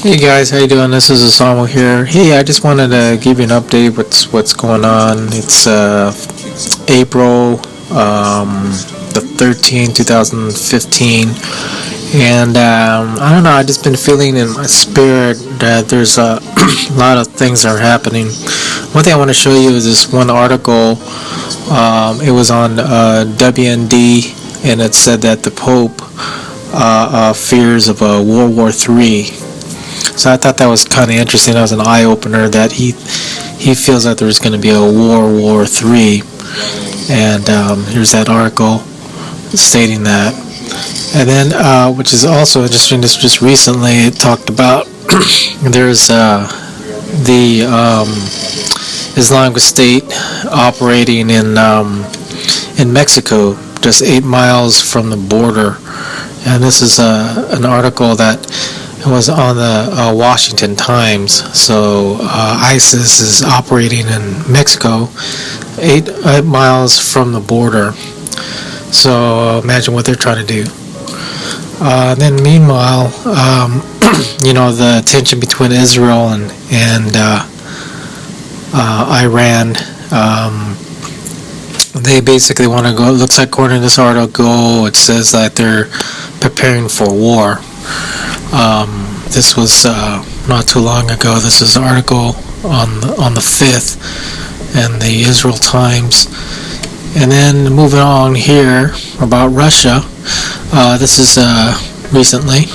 Hey guys, how you doing? This is Osama here. Hey, I just wanted to give you an update. What's going on? It's April the 13th, 2015, and I don't know. I just been feeling in my spirit that there's a lot of things that are happening. One thing I want to show you is this one article. It was on WND, and it said that the Pope fears of a World War III. So I thought that was kind of interesting. That was an eye-opener that he feels that there's going to be a World War III. And here's that article stating that. And then, which is also interesting, just recently it talked about there's the Islamic State operating in Mexico, just 8 miles from the border. And this is an article that was on the Washington Times. So ISIS is operating in Mexico, 8 miles from the border. So imagine what they're trying to do. Then meanwhile, the tension between Israel and Iran, they basically want to go, looks like according to this article, it says that they're preparing for war. This was not too long ago. This is an article on the 5th in the Israel Times. And then moving on here about Russia, this is recently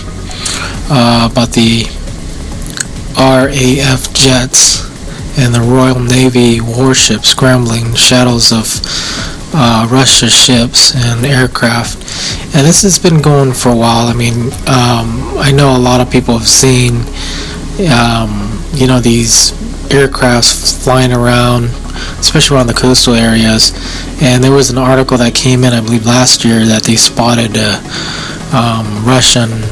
about the RAF jets and the Royal Navy warships scrambling shadows of Russia ships and aircraft. And this has been going for a while. I mean, I know a lot of people have seen, these aircrafts flying around, especially around the coastal areas. And there was an article that came in, I believe, last year that they spotted a Russian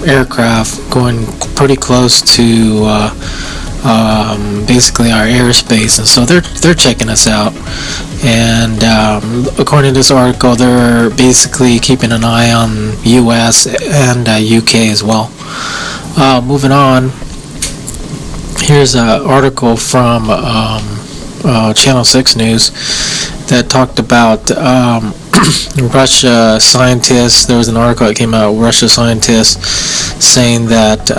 aircraft going pretty close to basically our airspace, and so they're checking us out. And according to this article, they're basically keeping an eye on U.S. and UK as well. Moving on, here's an article from Channel 6 News that talked about Russia scientists. There was an article that came out, Russia scientists saying that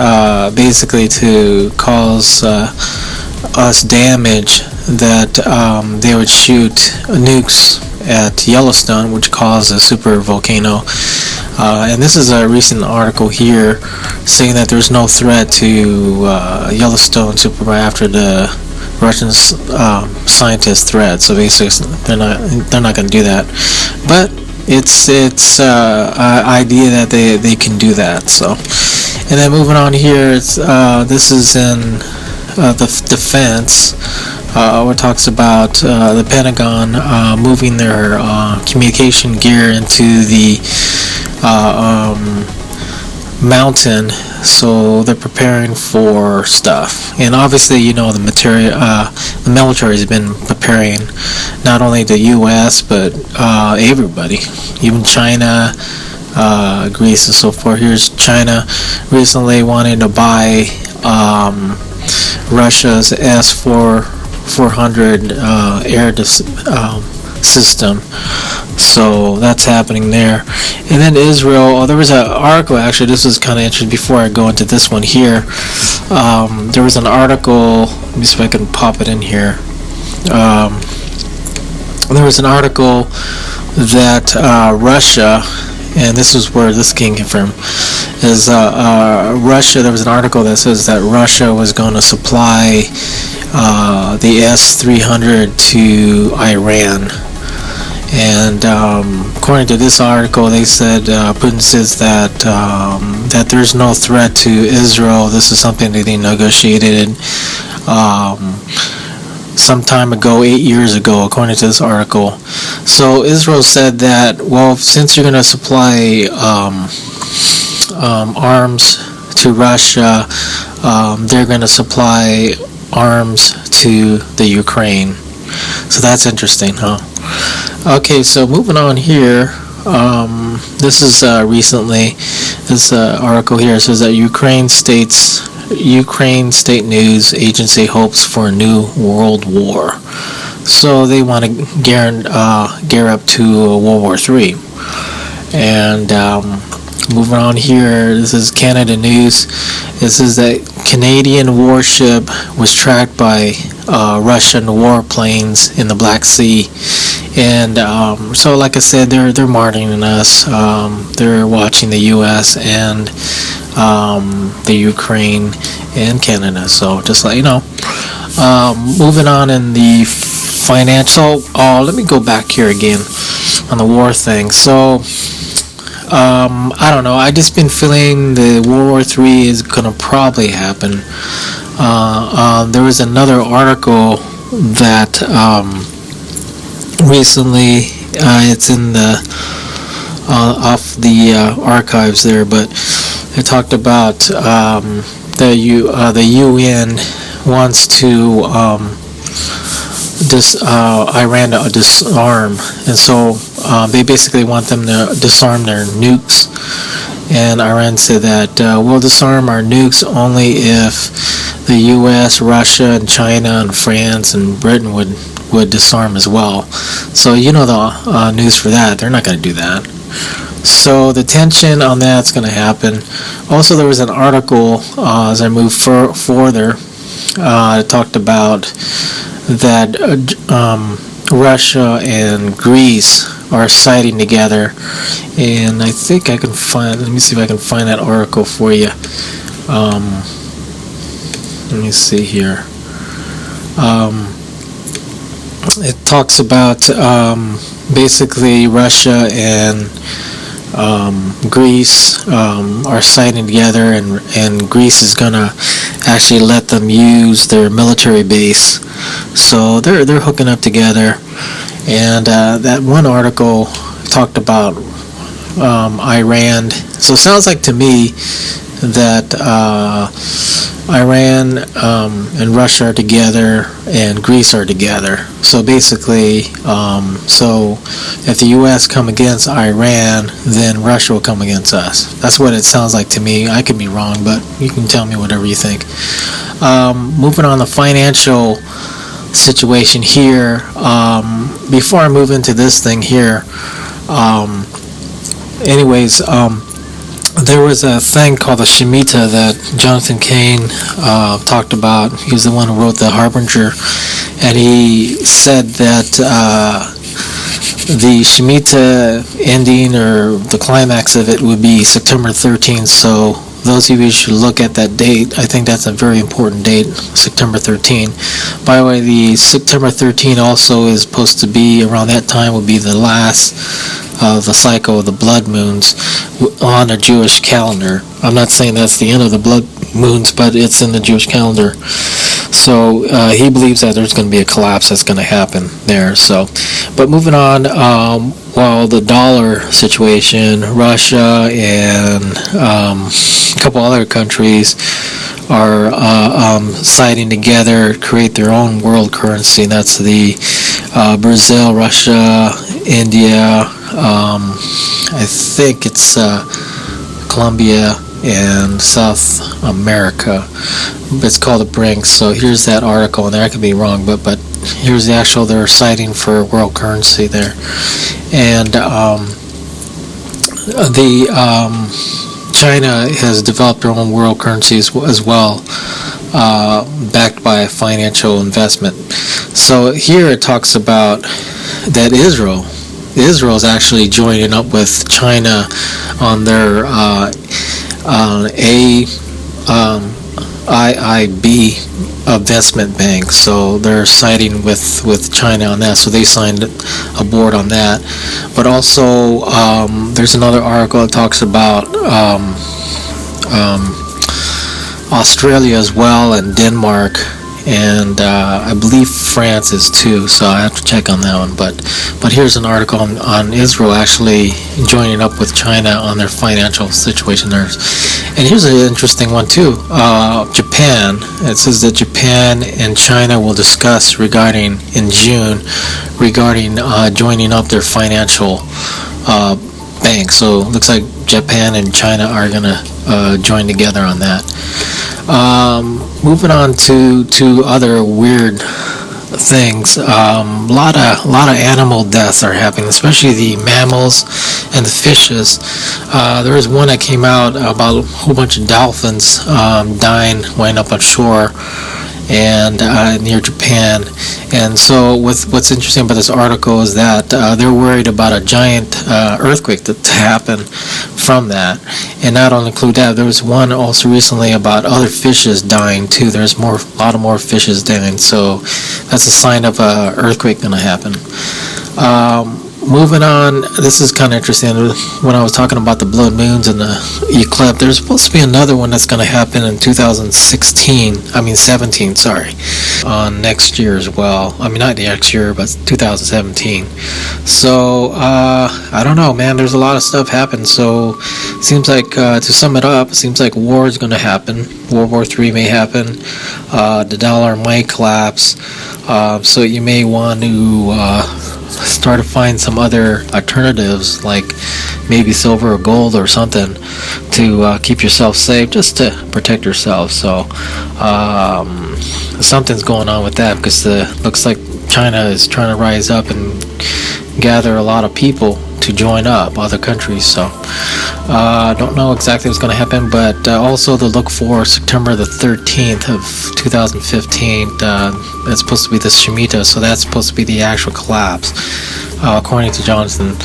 basically to cause us damage, that they would shoot nukes at Yellowstone, which caused a super volcano. And this is a recent article here saying that there's no threat to Yellowstone super after the Russian scientists threat. So basically, they're not going to do that. But it's idea that they can do that. So, and then moving on here, this is in the defense. It talks about the Pentagon moving their communication gear into the mountain, so they're preparing for stuff. And obviously, the military has been preparing, not only the U.S. but everybody, even China, Greece, and so forth. Here's China recently wanting to buy Russia's S-400 air system. So that's happening there. And then Israel, there was an article, actually, this is kind of interesting before I go into this one here. There was an article, let me see if I can pop it in here. There was an article that Russia, and this is where this came from, is Russia, there was an article that says that Russia was going to supply the S-300 to Iran. And according to this article, they said Putin says that that there's no threat to Israel. This is something that they negotiated some time ago, 8 years ago, according to this article. So Israel said that, well, since you're going to supply arms to Russia, they're going to supply arms to the Ukraine. So that's interesting, huh? Okay, so moving on here, This is recently. This article here says that Ukraine State News Agency hopes for a new world war. So they want to gear up to World War III. And moving on here, this is Canada News. This is that Canadian warship was tracked by Russian warplanes in the Black Sea. And so, like I said, they're monitoring us. They're watching the U.S. and the Ukraine and Canada. So just let you know. Moving on in the financial. Oh, let me go back here again on the war thing. So I don't know. I just been feeling the World War III is gonna probably happen. There was another article that recently it's in the off the archives there, but it talked about the UN wants to Iran to disarm, and so they basically want them to disarm their nukes. And Iran said that we'll disarm our nukes only if the U.S., Russia, and China, and France, and Britain would disarm as well. So you know the news for that. They're not going to do that. So the tension on that's going to happen. Also, there was an article as I move further. It talked about that Russia and Greece are siding together, and I think I can find. Let me see if I can find that article for you. Let me see here. It talks about basically Russia and Greece are siding together, and Greece is gonna actually let them use their military base. So they're hooking up together, and that one article talked about Iran. So it sounds like to me that Iran and Russia are together and Greece are together. So basically, so if the U.S. come against Iran, then Russia will come against us. That's what it sounds like to me. I could be wrong, but you can tell me whatever you think. Moving on the financial situation here. Before I move into this thing here, there was a thing called the Shemitah that Jonathan Kane talked about. He was the one who wrote the Harbinger, and he said that the Shemitah ending, or the climax of it, would be September 13th. So those of you should look at that date. I think that's a very important date, September 13th. By the way, the September 13th also is supposed to be around that time would be the last of the cycle of the blood moons on a Jewish calendar. I'm not saying that's the end of the blood moons, but it's in the Jewish calendar. So he believes that there's going to be a collapse that's going to happen there. So, but moving on, while the dollar situation, Russia and a couple other countries are siding together to create their own world currency. And that's the Brazil, Russia, India, I think it's Colombia and South America. It's called the BRICS. So here's that article, and I could be wrong, but here's the actual, they're citing for world currency there. And China has developed their own world currency as well, backed by a financial investment. So here it talks about that Israel is actually joining up with China on their AIIB investment bank. So they're siding with China on that. So they signed a board on that. But also there's another article that talks about Australia as well, and Denmark, and I believe France is too, so I have to check on that one. But here's an article on Israel actually joining up with China on their financial situation there. And here's an interesting one too. Japan. It says that Japan and China will discuss in June regarding joining up their financial bank. So it looks like Japan and China are gonna join together on that. Moving on to other weird things. Lot of animal deaths are happening, especially the mammals and the fishes. There was one that came out about a whole bunch of dolphins dying, went up on shore and near Japan. And so what's interesting about this article is that they're worried about a giant earthquake to happen from that. And not only include that, there was one also recently about other fishes dying too. There's a lot of more fishes dying, so that's a sign of an earthquake going to happen. Moving on, this is kind of interesting. When I was talking about the blood moons and the eclipse, there's supposed to be another one that's going to happen in 17, sorry, on next year as well. I mean, not next year, but 2017. So, I don't know, man. There's a lot of stuff happening. So, it seems like, to sum it up, it seems like war is going to happen. World War III may happen. The dollar might collapse. So, you may want to start to find some other alternatives, like maybe silver or gold or something, to keep yourself safe, just to protect yourself. So something's going on with that, because looks like China is trying to rise up and gather a lot of people to join up, other countries. So don't know exactly what's going to happen, but also to look for September the 13th of 2015. It's supposed to be the Shemitah, so that's supposed to be the actual collapse, according to Jonathan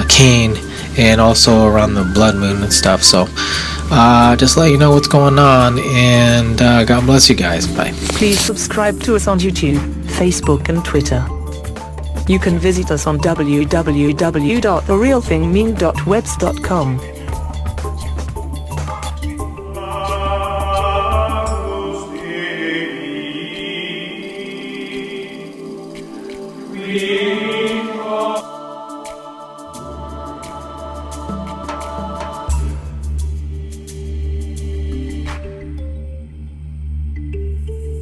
Kane, and also around the blood moon and stuff. So just let you know what's going on, and God bless you guys. Bye. Please subscribe to us on YouTube, Facebook and Twitter. You can visit us on www.therealthingming.webs.com. We